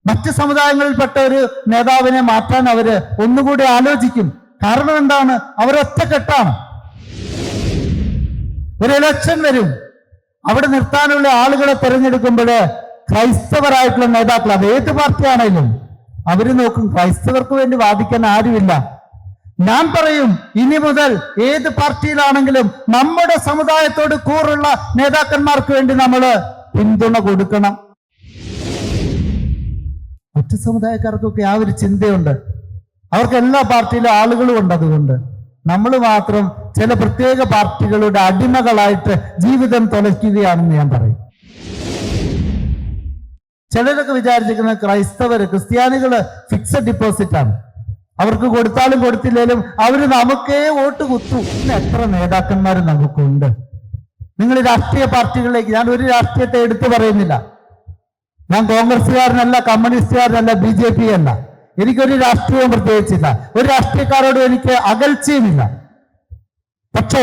മറ്റ് സമുദായങ്ങളിൽപ്പെട്ട ഒരു നേതാവിനെ മാറ്റാൻ അവര് ഒന്നുകൂടി ആലോചിക്കും. കാരണം എന്താണ്? അവരൊറ്റക്കെട്ടാണ്. ഒരു ഇലക്ഷൻ വരും, അവിടെ നിർത്താനുള്ള ആളുകളെ തിരഞ്ഞെടുക്കുമ്പോൾ ക്രൈസ്തവരായിട്ടുള്ള നേതാക്കൾ, അത് ഏത് പാർട്ടിയാണെങ്കിലും അവര് നോക്കും ക്രൈസ്തവർക്ക് വേണ്ടി വാദിക്കാൻ ആരുമില്ല. ഞാൻ പറയും, ഇനി മുതൽ ഏത് പാർട്ടിയിലാണെങ്കിലും നമ്മുടെ സമുദായത്തോട് കൂറുള്ള നേതാക്കന്മാർക്ക് വേണ്ടി നമ്മൾ പിന്തുണ കൊടുക്കണം. മറ്റു സമുദായക്കാർക്കൊക്കെ ആ ഒരു ചിന്തയുണ്ട്. അവർക്ക് എല്ലാ പാർട്ടിയിലും ആളുകളും ഉണ്ട്. അതുകൊണ്ട് നമ്മൾ മാത്രം ചില പ്രത്യേക പാർട്ടികളുടെ അടിമകളായിട്ട് ജീവിതം തുലയ്ക്കുകയാണെന്ന് ഞാൻ പറയും. ചിലരൊക്കെ വിചാരിച്ചിരിക്കുന്നത് ക്രിസ്ത്യാനികള് ഫിക്സഡ് ഡിപ്പോസിറ്റ് ആണ്, അവർക്ക് കൊടുത്താലും കൊടുത്തില്ലേലും അവര് നമുക്കേ വോട്ട് കുത്തു. എത്ര നേതാക്കന്മാർ നമുക്കുണ്ട്. നിങ്ങൾ രാഷ്ട്രീയ പാർട്ടികളിലേക്ക്, ഞാൻ ഒരു രാഷ്ട്രീയത്തെ എടുത്തു പറയുന്നില്ല. ഞാൻ കോൺഗ്രസ്സുകാരനല്ല, കമ്മ്യൂണിസ്റ്റുകാരനല്ല, BJP അല്ല. എനിക്കൊരു രാഷ്ട്രീയവും പ്രത്യേകിച്ചില്ല. ഒരു രാഷ്ട്രീയക്കാരോടും എനിക്ക് അകൽച്ചയുമില്ല. പക്ഷേ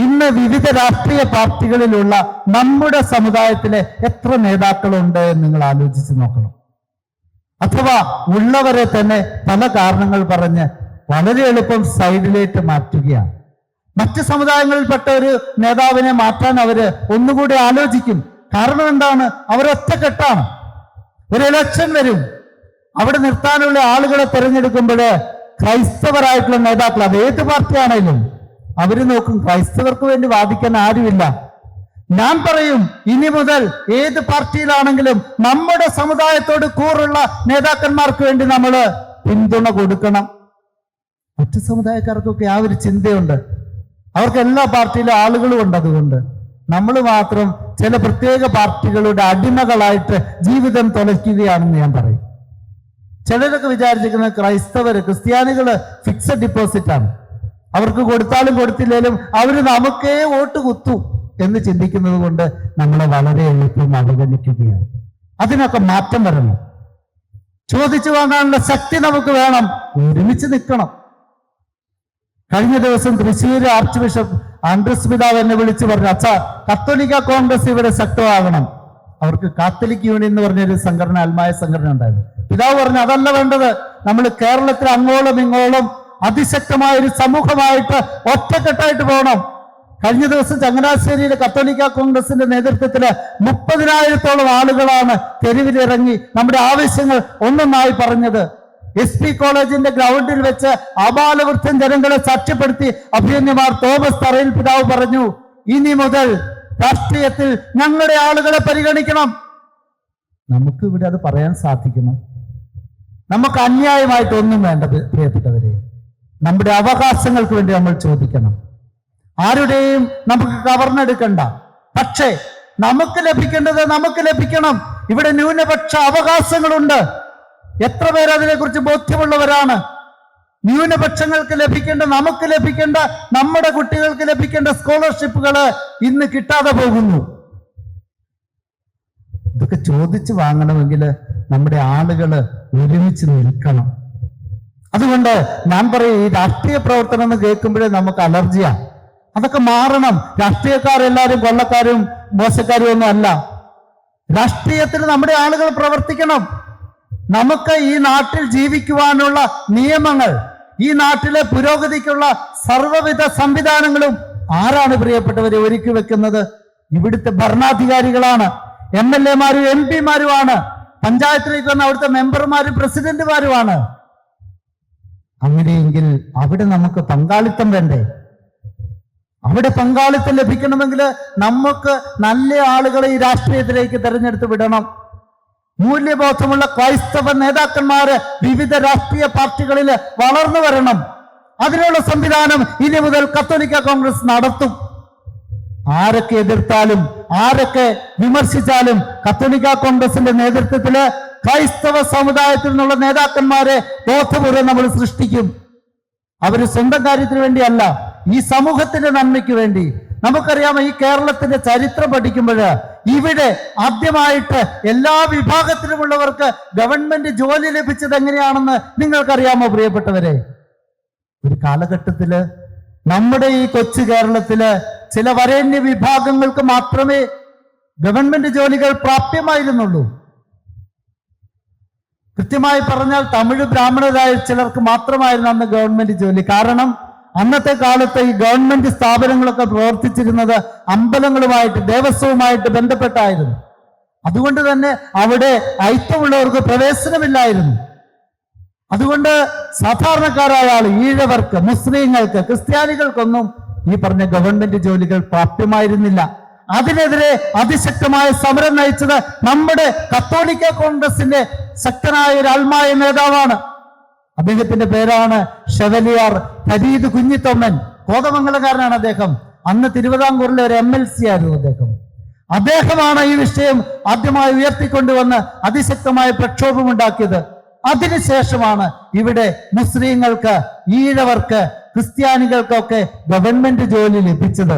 ഇന്ന് വിവിധ രാഷ്ട്രീയ പാർട്ടികളിലുള്ള നമ്മുടെ സമുദായത്തിലെ എത്ര നേതാക്കളുണ്ട് എന്ന് നിങ്ങൾ ആലോചിച്ച് നോക്കണം. അഥവാ ഉള്ളവരെ തന്നെ പല കാരണങ്ങൾ പറഞ്ഞ് വളരെ എളുപ്പം സൈഡിലേക്ക് മാറ്റുകയാണ്. മറ്റ് സമുദായങ്ങളിൽപ്പെട്ട ഒരു നേതാവിനെ മാറ്റാൻ അവര് ഒന്നുകൂടി ആലോചിക്കും. കാരണം എന്താണ്? അവരൊറ്റക്കെട്ടാണ്. ഒരു ഇലക്ഷൻ വരും, അവിടെ നിർത്താനുള്ള ആളുകളെ തിരഞ്ഞെടുക്കുമ്പോൾ ക്രൈസ്തവരായിട്ടുള്ള നേതാക്കൾ, അത് ഏത് പാർട്ടിയാണെങ്കിലും അവര് നോക്കും ക്രൈസ്തവർക്ക് വേണ്ടി വാദിക്കാൻ ആരുമില്ല. ഞാൻ പറയും, ഇനി മുതൽ ഏത് പാർട്ടിയിലാണെങ്കിലും നമ്മുടെ സമുദായത്തോട് കൂറുള്ള നേതാക്കന്മാർക്ക് വേണ്ടി നമ്മൾ പിന്തുണ കൊടുക്കണം. മറ്റു സമുദായക്കാർക്കൊക്കെ ആ ഒരു ചിന്തയുണ്ട്. അവർക്ക് എല്ലാ പാർട്ടിയിലും ആളുകളും ഉണ്ട്. അതുകൊണ്ട് നമ്മൾ മാത്രം ചില പ്രത്യേക പാർട്ടികളുടെ അടിമകളായിട്ട് ജീവിതം തുലയ്ക്കുകയാണെന്ന് ഞാൻ പറയും. ചിലരൊക്കെ വിചാരിച്ചിരിക്കുന്നത് ക്രിസ്ത്യാനികള് ഫിക്സഡ് ഡിപ്പോസിറ്റ് ആണ്, അവർക്ക് കൊടുത്താലും കൊടുത്തില്ലേലും അവര് നമുക്കേ വോട്ട് കുത്തു എന്ന് ചിന്തിക്കുന്നത് കൊണ്ട് നമ്മളെ വളരെ എളുപ്പം അവഗണിക്കുകയാണ്. അതിനൊക്കെ മാറ്റം വരണം. ചോദിച്ചു വാങ്ങാനുള്ള ശക്തി നമുക്ക് വേണം. ഒരുമിച്ച് നിൽക്കണം. കഴിഞ്ഞ ദിവസം തൃശ്ശൂർ ആർച്ച് ബിഷപ്പ് ആൻഡ്രൂസ് പിതാവ് എന്നെ വിളിച്ചു പറഞ്ഞു, അച്ഛാ, കത്തോലിക്ക കോൺഗ്രസ് ഇവിടെ ശക്തമാകണം. അവർക്ക് കാത്തലിക് യൂണിയൻ എന്ന് പറഞ്ഞൊരു സംഘടന, ആത്മായ സംഘടന ഉണ്ടായിരുന്നു. പിതാവ് പറഞ്ഞു, അതല്ല വേണ്ടത്, നമ്മൾ കേരളത്തിൽ അങ്ങോളം ഇങ്ങോളം അതിശക്തമായ ഒരു സമൂഹമായിട്ട് ഒറ്റക്കെട്ടായിട്ട് പോകണം. കഴിഞ്ഞ ദിവസം ചങ്ങനാശ്ശേരിയിലെ കത്തോലിക്ക കോൺഗ്രസിന്റെ നേതൃത്വത്തില് 30,000-ഓളം ആളുകളാണ് തെരുവിലിറങ്ങി നമ്മുടെ ആവശ്യങ്ങൾ ഒന്നൊന്നായി പറഞ്ഞത്. SP കോളേജിന്റെ ഗ്രൗണ്ടിൽ വെച്ച് ആബാലവൃദ്ധൻ ജനങ്ങളെ സാക്ഷ്യപ്പെടുത്തി അഭിമന്യമാർ തോമസ് തറയിൽ പിതാവ് പറഞ്ഞു, ഇനി മുതൽ രാഷ്ട്രീയത്തിൽ ഞങ്ങളുടെ ആളുകളെ പരിഗണിക്കണം. നമുക്ക് ഇവിടെ അത് പറയാൻ സാധിക്കണം. നമുക്ക് അന്യായമായിട്ട് ഒന്നും വേണ്ട പ്രിയപ്പെട്ടവരെ. നമ്മുടെ അവകാശങ്ങൾക്ക് വേണ്ടി നമ്മൾ ചോദിക്കണം. ആരുടെയും നമുക്ക് കവർന്നെടുക്കണ്ട. പക്ഷേ നമുക്ക് ലഭിക്കേണ്ടത് നമുക്ക് ലഭിക്കണം. ഇവിടെ ന്യൂനപക്ഷ അവകാശങ്ങളുണ്ട്. എത്ര പേർ അതിനെക്കുറിച്ച് ബോധ്യമുള്ളവരാണ്? ന്യൂനപക്ഷങ്ങൾക്ക് ലഭിക്കേണ്ട, നമുക്ക് ലഭിക്കേണ്ട, നമ്മുടെ കുട്ടികൾക്ക് ലഭിക്കേണ്ട സ്കോളർഷിപ്പുകൾ ഇന്ന് കിട്ടാതെ പോകുന്നു. ഇതൊക്കെ ചോദിച്ചു വാങ്ങണമെങ്കിൽ നമ്മുടെ ആളുകള് ഒരുമിച്ച് നിൽക്കണം. അതുകൊണ്ട് ഞാൻ പറയും, ഈ രാഷ്ട്രീയ പ്രവർത്തനം എന്ന് കേൾക്കുമ്പോഴേ നമുക്ക് അലർജിയാണ്. അതൊക്കെ മാറണം. രാഷ്ട്രീയക്കാരെല്ലാവരും കൊള്ളക്കാരും മോശക്കാരും ഒന്നും അല്ല. രാഷ്ട്രീയത്തിൽ നമ്മുടെ ആളുകൾ പ്രവർത്തിക്കണം. നമുക്ക് ഈ നാട്ടിൽ ജീവിക്കുവാനുള്ള നിയമങ്ങൾ, ഈ നാട്ടിലെ പുരോഗതിക്കുള്ള സർവ്വവിധ സംവിധാനങ്ങളും ആരാണ് പ്രിയപ്പെട്ടവരെ ഒരുക്കി വെക്കുന്നത്? ഇവിടുത്തെ ഭരണാധികാരികളാണ്. MLA-മാരും MP-മാരുമാണ്. പഞ്ചായത്തിലേക്ക് വന്ന അവിടുത്തെ മെമ്പർമാരും പ്രസിഡന്റുമാരുമാണ്. അങ്ങനെയെങ്കിൽ അവിടെ നമുക്ക് പങ്കാളിത്തം വേണ്ടേ? അവിടെ പങ്കാളിത്തം ലഭിക്കണമെങ്കിൽ നമുക്ക് നല്ല ആളുകളെ ഈ രാഷ്ട്രീയത്തിലേക്ക് തെരഞ്ഞെടുത്ത് വിടണം. മൂല്യബോധമുള്ള ക്രൈസ്തവ നേതാക്കന്മാര് വിവിധ രാഷ്ട്രീയ പാർട്ടികളിൽ വളർന്നു വരണം. അതിനുള്ള സംവിധാനം ഇനി മുതൽ കത്തോലിക്ക കോൺഗ്രസ് നടത്തും. ആരൊക്കെ എതിർത്താലും ആരൊക്കെ വിമർശിച്ചാലും കത്തോലിക്ക കോൺഗ്രസിന്റെ നേതൃത്വത്തില് ക്രൈസ്തവ സമുദായത്തിൽ നിന്നുള്ള നേതാക്കന്മാരെ ബോധപൂർവ്വം നമ്മൾ സൃഷ്ടിക്കും. അവര് സ്വന്തം കാര്യത്തിന് വേണ്ടിയല്ല, ഈ സമൂഹത്തിന്റെ നന്മയ്ക്ക് വേണ്ടി. നമുക്കറിയാമോ, ഈ കേരളത്തിന്റെ ചരിത്രം പഠിക്കുമ്പോൾ ഇവിടെ ആദ്യമായിട്ട് എല്ലാ വിഭാഗത്തിലുമുള്ളവർക്ക് ഗവൺമെന്റ് ജോലി ലഭിച്ചത് എങ്ങനെയാണെന്ന് നിങ്ങൾക്കറിയാമോ പ്രിയപ്പെട്ടവരെ? ഒരു കാലഘട്ടത്തില് നമ്മുടെ ഈ കൊച്ചു കേരളത്തില് ചില വരേണ്യ വിഭാഗങ്ങൾക്ക് മാത്രമേ ഗവൺമെന്റ് ജോലികൾ പ്രാപ്യമായിരുന്നുള്ളൂ. കൃത്യമായി പറഞ്ഞാൽ തമിഴ് ബ്രാഹ്മണരായ ചിലർക്ക് മാത്രമായിരുന്നു അന്ന് ഗവൺമെന്റ് ജോലി. കാരണം അന്നത്തെ കാലത്ത് ഈ ഗവൺമെന്റ് സ്ഥാപനങ്ങളൊക്കെ പ്രവർത്തിച്ചിരുന്നത് അമ്പലങ്ങളുമായിട്ട് ദേവസ്വവുമായിട്ട് ബന്ധപ്പെട്ടായിരുന്നു. അതുകൊണ്ട് തന്നെ അവിടെ അയിത്തമുള്ളവർക്ക് പ്രവേശനമില്ലായിരുന്നു. അതുകൊണ്ട് സാധാരണക്കാരായ ആൾ, ഈഴവർക്ക്, മുസ്ലിങ്ങൾക്ക്, ക്രിസ്ത്യാനികൾക്കൊന്നും ഈ പറഞ്ഞ ഗവൺമെന്റ് ജോലികൾ പ്രാപ്യമായിരുന്നില്ല. അതിനെതിരെ അതിശക്തമായ സമരം നയിച്ചത് നമ്മുടെ കത്തോലിക്ക കോൺഗ്രസിന്റെ ശക്തനായ ഒരു ആത്മായ നേതാവാണ്. അദ്ദേഹത്തിന്റെ പേരാണ് ഷെവലിയർ ഫരീദ് കുഞ്ഞിത്തൊമ്മൻ. കോതമംഗലക്കാരനാണ് അദ്ദേഹം. അന്ന് തിരുവിതാംകൂറിലെ ഒരു MLC ആയിരുന്നു അദ്ദേഹമാണ് ഈ വിഷയം ആദ്യമായി ഉയർത്തിക്കൊണ്ടുവന്ന് അതിശക്തമായ പ്രക്ഷോഭമുണ്ടാക്കിയത്. അതിനുശേഷമാണ് ഇവിടെ മുസ്ലിങ്ങൾക്ക്, ഈഴവർക്ക്, ക്രിസ്ത്യാനികൾക്കൊക്കെ ഗവൺമെന്റ് ജോലി ലഭിച്ചത്.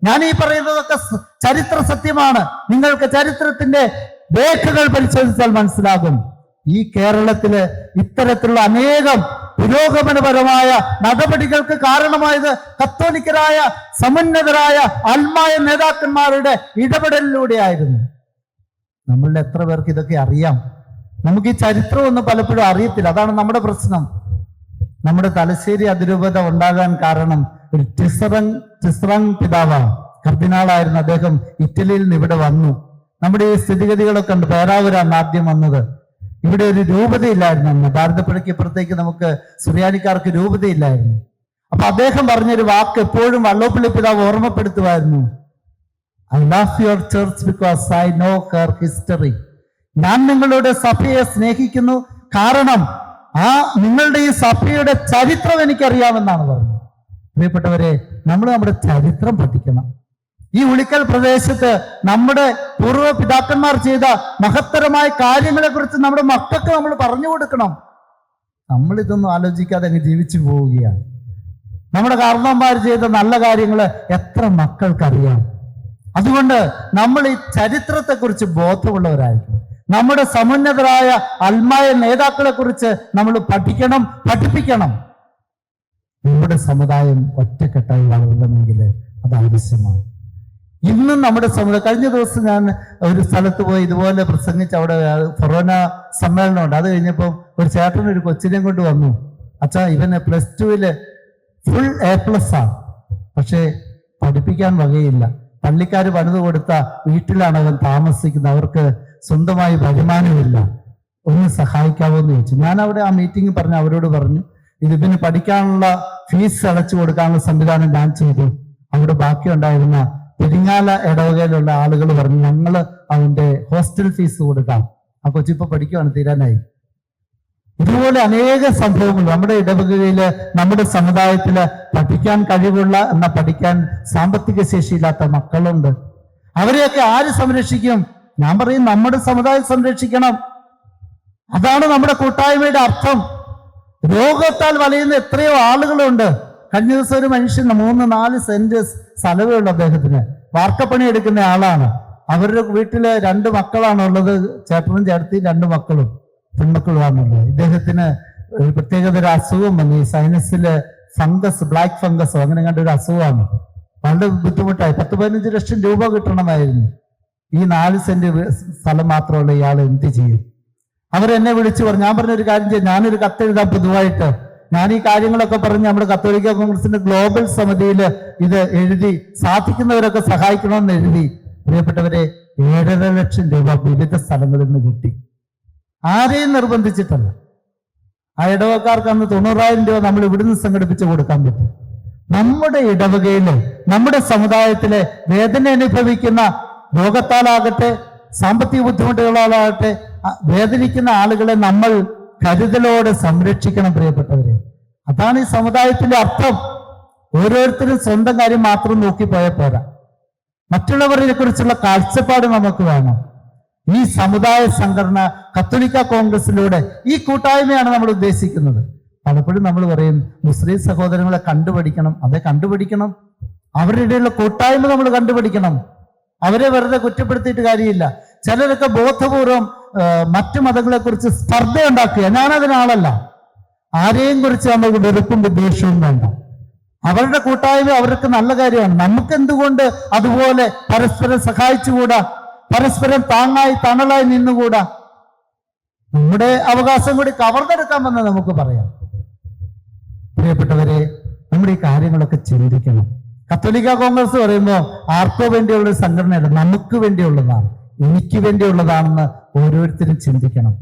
ഞാൻ ഈ പറയുന്നതൊക്കെ ചരിത്ര സത്യമാണ്. നിങ്ങൾക്ക് ചരിത്രത്തിന്റെ രേഖകൾ പരിശോധിച്ചാൽ മനസ്സിലാകും. ഈ കേരളത്തില് ഇത്തരത്തിലുള്ള അനേകം പുരോഗമനപരമായ നടപടികൾക്ക് കാരണമായത് കത്തോലിക്കരായ സമുന്നതരായ ആത്മായ നേതാക്കന്മാരുടെ ഇടപെടലിലൂടെയായിരുന്നു. നമ്മളുടെ എത്ര പേർക്ക് ഇതൊക്കെ അറിയാം? നമുക്ക് ഈ ചരിത്രമൊന്നും പലപ്പോഴും അറിയത്തില്ല. അതാണ് നമ്മുടെ പ്രശ്നം. നമ്മുടെ തലശ്ശേരി അതിരൂപത ഉണ്ടാകാൻ കാരണം ഒരു ടിസ്റങ് പിതാവാണ്, കർദിനാളായിരുന്നു അദ്ദേഹം. ഇറ്റലിയിൽ നിന്ന് ഇവിടെ വന്നു. നമ്മുടെ ഈ സ്ഥിതിഗതികളൊക്കെ ഉണ്ട്. പേരാവൂരാണ് ആദ്യം വന്നത്. ഇവിടെ ഒരു രൂപതയില്ലായിരുന്നു അന്ന്. ഭാരതപ്പുഴയ്ക്ക് ഇപ്പുറത്തേക്ക് നമുക്ക് സുറിയാനിക്കാർക്ക് രൂപതയില്ലായിരുന്നു. അപ്പൊ അദ്ദേഹം പറഞ്ഞൊരു വാക്ക് എപ്പോഴും വള്ളോപ്പള്ളി പിതാവ് ഓർമ്മപ്പെടുത്തുമായിരുന്നു. I love your church because I know her history. ഞാൻ നിങ്ങളുടെ സഭയെ സ്നേഹിക്കുന്നു, കാരണം നിങ്ങളുടെ ഈ സഭയുടെ ചരിത്രം എനിക്കറിയാമെന്നാണ് പറഞ്ഞത്. പ്രിയപ്പെട്ടവരെ, നമ്മൾ നമ്മുടെ ചരിത്രം പഠിക്കണം. ഈ ഉളിക്കൽ പ്രദേശത്ത് നമ്മുടെ പൂർവ്വ പിതാക്കന്മാർ ചെയ്ത മഹത്തരമായ കാര്യങ്ങളെ കുറിച്ച് നമ്മുടെ മക്കൾക്ക് നമ്മൾ പറഞ്ഞു കൊടുക്കണം. നമ്മളിതൊന്നും ആലോചിക്കാതെ അങ്ങ് ജീവിച്ചു പോവുകയാണ്. നമ്മുടെ കാരണവന്മാർ ചെയ്ത നല്ല കാര്യങ്ങൾ എത്ര മക്കൾക്കറിയാം? അതുകൊണ്ട് നമ്മൾ ഈ ചരിത്രത്തെക്കുറിച്ച് ബോധമുള്ളവരായിരിക്കും. നമ്മുടെ സമുന്നതരായ ആത്മായ നേതാക്കളെ കുറിച്ച് നമ്മൾ പഠിക്കണം, പഠിപ്പിക്കണം. നമ്മുടെ സമുദായം ഒറ്റക്കെട്ടായി വളരണമെങ്കിൽ അത് ആവശ്യമാണ്. ഇന്നും നമ്മുടെ സമുദായം, കഴിഞ്ഞ ദിവസം ഞാൻ ഒരു സ്ഥലത്ത് പോയി ഇതുപോലെ പ്രസംഗിച്ച്, അവിടെ ഫൊറോന സമ്മേളനമുണ്ട്. അത് കഴിഞ്ഞപ്പോൾ ഒരു ചേട്ടൻ ഒരു കൊച്ചിനെയും കൊണ്ട് വന്നു. അച്ഛാ, ഇവന് +2 ഫുൾ A+ ആണ്, പക്ഷേ പഠിപ്പിക്കാൻ വകയില്ല. പള്ളിക്കാർ പണിത് കൊടുത്ത വീട്ടിലാണ് അവൻ താമസിക്കുന്നത്. അവർക്ക് സ്വന്തമായി വരുമാനമില്ല. ഒന്ന് സഹായിക്കാവോ എന്ന് ചോദിച്ചു. ഞാൻ അവിടെ ആ മീറ്റിംഗ് പറഞ്ഞ് അവരോട് പറഞ്ഞു, ഇതിന് പഠിക്കാനുള്ള ഫീസ് അടച്ചു കൊടുക്കാനുള്ള സംവിധാനം ഞാൻ ചെയ്തു. അവിടെ ബാക്കി ഉണ്ടായിരുന്ന പെരിങ്ങാല ഇടവകയിലുള്ള ആളുകൾ പറഞ്ഞു, ഞങ്ങൾ അവന്റെ ഹോസ്റ്റൽ ഫീസ് കൊടുക്കാം. ആ കൊച്ചിപ്പോ പഠിക്കുകയാണ്, തീരാനായി. ഇതുപോലെ അനേക സംഭവങ്ങൾ നമ്മുടെ ഇടവകയില്, നമ്മുടെ സമുദായത്തില് പഠിക്കാൻ കഴിവുള്ള എന്നാൽ പഠിക്കാൻ സാമ്പത്തിക ശേഷിയില്ലാത്ത മക്കളുണ്ട്. അവരെയൊക്കെ ആര് സംരക്ഷിക്കും? ഞാൻ പറയും, നമ്മുടെ സമുദായം സംരക്ഷിക്കണം. അതാണ് നമ്മുടെ കൂട്ടായ്മയുടെ അർത്ഥം. രോഗത്താൽ വലയുന്ന എത്രയോ ആളുകളുണ്ട്. കഴിഞ്ഞ ദിവസം ഒരു മനുഷ്യന് 3-4 സെന്റ് സ്ഥലമേ ഉള്ളൂ. അദ്ദേഹത്തിന് വാർക്കപ്പണി എടുക്കുന്ന ആളാണ്. അവരുടെ വീട്ടില് 2 മക്കളാണുള്ളത്. ചേട്ടനും ചേർത്തി 2 മക്കളും പെൺമക്കളുമാണുള്ളത്. ഇദ്ദേഹത്തിന് ഒരു പ്രത്യേകതര അസുഖം വന്നു. ഈ സൈനസില് ഫംഗസ്, ബ്ലാക്ക് ഫംഗസോ അങ്ങനെ കണ്ട ഒരു അസുഖമാണ്. വളരെ ബുദ്ധിമുട്ടായി. 10-15 ലക്ഷം രൂപ കിട്ടണമായിരുന്നു. ഈ 4 സെന്റ് സ്ഥലം മാത്രമുള്ള ഇയാൾ എന്ത് ചെയ്യും? അവരെന്നെ വിളിച്ചു പറഞ്ഞു. ഞാൻ പറഞ്ഞൊരു കാര്യം ചെയ്യും, ഞാനൊരു കത്തെഴുതാം പൊതുവായിട്ട്. ഞാൻ ഈ കാര്യങ്ങളൊക്കെ പറഞ്ഞ് നമ്മുടെ കത്തോലിക്ക കോൺഗ്രസിന്റെ ഗ്ലോബൽ സമിതിയിൽ ഇത് എഴുതി, സാധിക്കുന്നവരൊക്കെ സഹായിക്കണമെന്ന് എഴുതി. പ്രിയപ്പെട്ടവരെ, 7.5 ലക്ഷം രൂപ വിവിധ സ്ഥലങ്ങളിൽ നിന്ന് കിട്ടി. ആരെയും നിർബന്ധിച്ചിട്ടല്ല. ആ ഇടവക്കാർക്ക് അന്ന് 90,000 രൂപ നമ്മൾ ഇവിടുന്ന് സംഘടിപ്പിച്ച് കൊടുക്കാൻ പറ്റും. നമ്മുടെ ഇടവകയില്, നമ്മുടെ സമുദായത്തിലെ വേദന അനുഭവിക്കുന്ന, രോഗത്താലാകട്ടെ സാമ്പത്തിക ബുദ്ധിമുട്ടുകളാലാകട്ടെ വേദനിക്കുന്ന ആളുകളെ നമ്മൾ കരുതലോടെ സംരക്ഷിക്കണം. പ്രിയപ്പെട്ടവരെ, അതാണ് ഈ സമുദായത്തിന്റെ അർത്ഥം. ഓരോരുത്തരും സ്വന്തം കാര്യം മാത്രം നോക്കിപ്പോയാൽ പോരാ. മറ്റുള്ളവരെ കുറിച്ചുള്ള കാഴ്ചപ്പാട് നമുക്ക് വേണം. ഈ സമുദായ സംഘടന കത്തോലിക്ക കോൺഗ്രസിലൂടെ ഈ കൂട്ടായ്മയാണ് നമ്മൾ ഉദ്ദേശിക്കുന്നത്. പലപ്പോഴും നമ്മൾ പറയും, മുസ്ലിം സഹോദരങ്ങളെ കണ്ടുപഠിക്കണം. അതെ, കണ്ടുപഠിക്കണം. അവരുടെ ഇടയിലുള്ള കൂട്ടായ്മ നമ്മൾ കണ്ടുപഠിക്കണം. അവരെ വെറുതെ കുറ്റപ്പെടുത്തിയിട്ട് കാര്യമില്ല. ചിലരൊക്കെ ബോധപൂർവം മറ്റു മതങ്ങളെ കുറിച്ച് സ്പർദ്ധ ഉണ്ടാക്കുക. ഞാനതിനാളല്ല. ആരെയും കുറിച്ച് നമുക്ക് വെറുപ്പും വിദ്വേഷവും വേണ്ട. അവരുടെ കൂട്ടായ്മ അവർക്ക് നല്ല കാര്യമാണ്. നമുക്ക് എന്തുകൊണ്ട് അതുപോലെ പരസ്പരം സഹായിച്ചുകൂടാ? പരസ്പരം താങ്ങായി തണലായി നിന്നുകൂടാ? നമ്മുടെ അവകാശം കൂടി കവർന്നെടുക്കാമെന്ന് നമുക്ക് പറയാം. പ്രിയപ്പെട്ടവരെ, നമ്മുടെ ഈ കാര്യങ്ങളൊക്കെ ചിന്തിക്കണം. കത്തോലിക്ക കോൺഗ്രസ് പറയുമ്പോൾ ആർക്കോ വേണ്ടിയുള്ള ഒരു സംഘടനയല്ല, നമുക്ക് വേണ്ടിയുള്ളതാണ്, എനിക്ക് വേണ്ടിയുള്ളതാണെന്ന് ഓരോരുത്തരും ചിന്തിക്കണം.